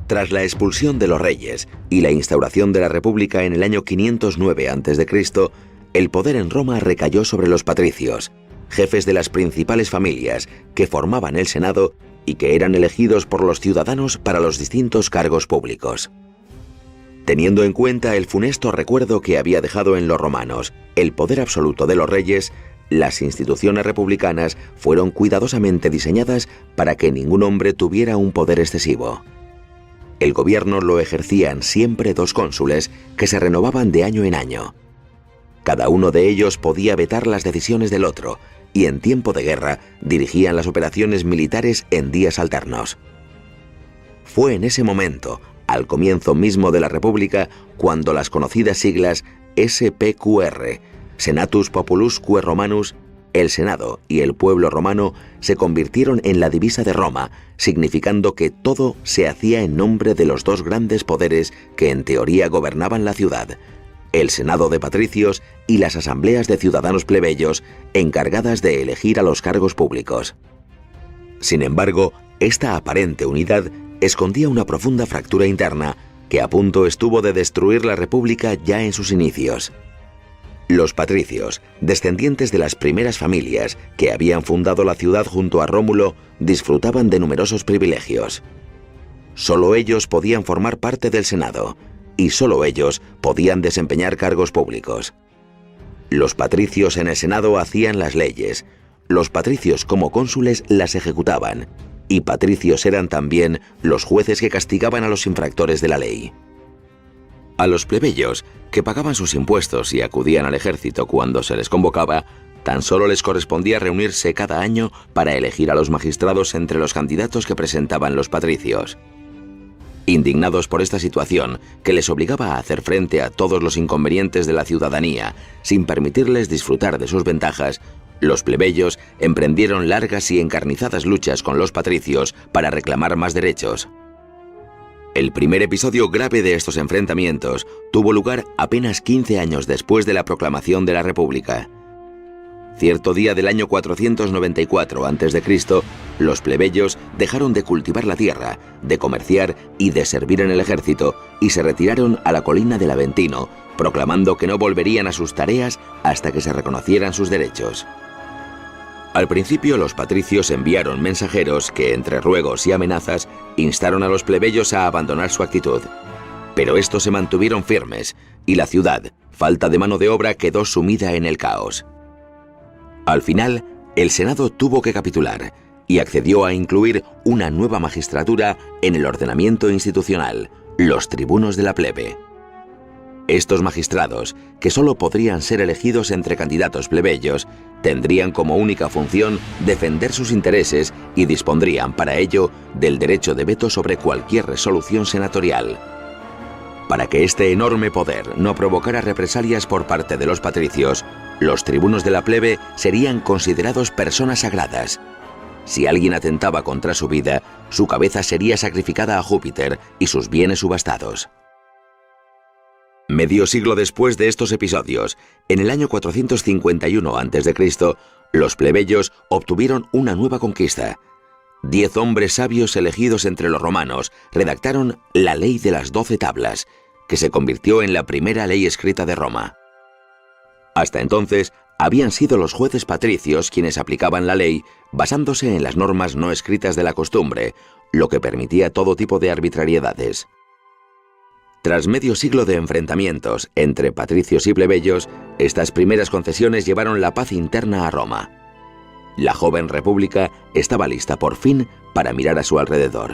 Tras la expulsión de los reyes y la instauración de la República en el año 509 a.C., el poder en Roma recayó sobre los patricios, jefes de las principales familias que formaban el Senado y que eran elegidos por los ciudadanos para los distintos cargos públicos. Teniendo en cuenta el funesto recuerdo que había dejado en los romanos el poder absoluto de los reyes, las instituciones republicanas fueron cuidadosamente diseñadas para que ningún hombre tuviera un poder excesivo. El gobierno lo ejercían siempre dos cónsules que se renovaban de año en año. Cada uno de ellos podía vetar las decisiones del otro y en tiempo de guerra dirigían las operaciones militares en días alternos. Fue en ese momento, al comienzo mismo de la República, cuando las conocidas siglas SPQR, Senatus Populusque Romanus, el Senado y el pueblo romano, se convirtieron en la divisa de Roma, significando que todo se hacía en nombre de los dos grandes poderes que en teoría gobernaban la ciudad, el Senado de patricios y las asambleas de ciudadanos plebeyos encargadas de elegir a los cargos públicos. Sin embargo, esta aparente unidad escondía una profunda fractura interna que a punto estuvo de destruir la República ya en sus inicios. Los patricios, descendientes de las primeras familias que habían fundado la ciudad junto a Rómulo, disfrutaban de numerosos privilegios. Solo ellos podían formar parte del Senado, y solo ellos podían desempeñar cargos públicos. Los patricios en el Senado hacían las leyes, los patricios como cónsules las ejecutaban, y patricios eran también los jueces que castigaban a los infractores de la ley. A los plebeyos, que pagaban sus impuestos y acudían al ejército cuando se les convocaba, tan solo les correspondía reunirse cada año para elegir a los magistrados entre los candidatos que presentaban los patricios. Indignados por esta situación, que les obligaba a hacer frente a todos los inconvenientes de la ciudadanía, sin permitirles disfrutar de sus ventajas, los plebeyos emprendieron largas y encarnizadas luchas con los patricios para reclamar más derechos. El primer episodio grave de estos enfrentamientos tuvo lugar apenas 15 años después de la proclamación de la República. Cierto día del año 494 a.C., los plebeyos dejaron de cultivar la tierra, de comerciar y de servir en el ejército y se retiraron a la colina del Aventino, proclamando que no volverían a sus tareas hasta que se reconocieran sus derechos. Al principio los patricios enviaron mensajeros que, entre ruegos y amenazas, instaron a los plebeyos a abandonar su actitud. Pero estos se mantuvieron firmes y la ciudad, falta de mano de obra, quedó sumida en el caos. Al final, el Senado tuvo que capitular y accedió a incluir una nueva magistratura en el ordenamiento institucional, los tribunos de la plebe. Estos magistrados, que solo podrían ser elegidos entre candidatos plebeyos, tendrían como única función defender sus intereses y dispondrían para ello del derecho de veto sobre cualquier resolución senatorial. Para que este enorme poder no provocara represalias por parte de los patricios, los tribunos de la plebe serían considerados personas sagradas. Si alguien atentaba contra su vida, su cabeza sería sacrificada a Júpiter y sus bienes subastados. Medio siglo después de estos episodios, en el año 451 a.C., los plebeyos obtuvieron una nueva conquista. 10 hombres sabios elegidos entre los romanos redactaron la Ley de las 12 Tablas, que se convirtió en la primera ley escrita de Roma. Hasta entonces, habían sido los jueces patricios quienes aplicaban la ley basándose en las normas no escritas de la costumbre, lo que permitía todo tipo de arbitrariedades. Tras medio siglo de enfrentamientos entre patricios y plebeyos, estas primeras concesiones llevaron la paz interna a Roma. La joven república estaba lista por fin para mirar a su alrededor.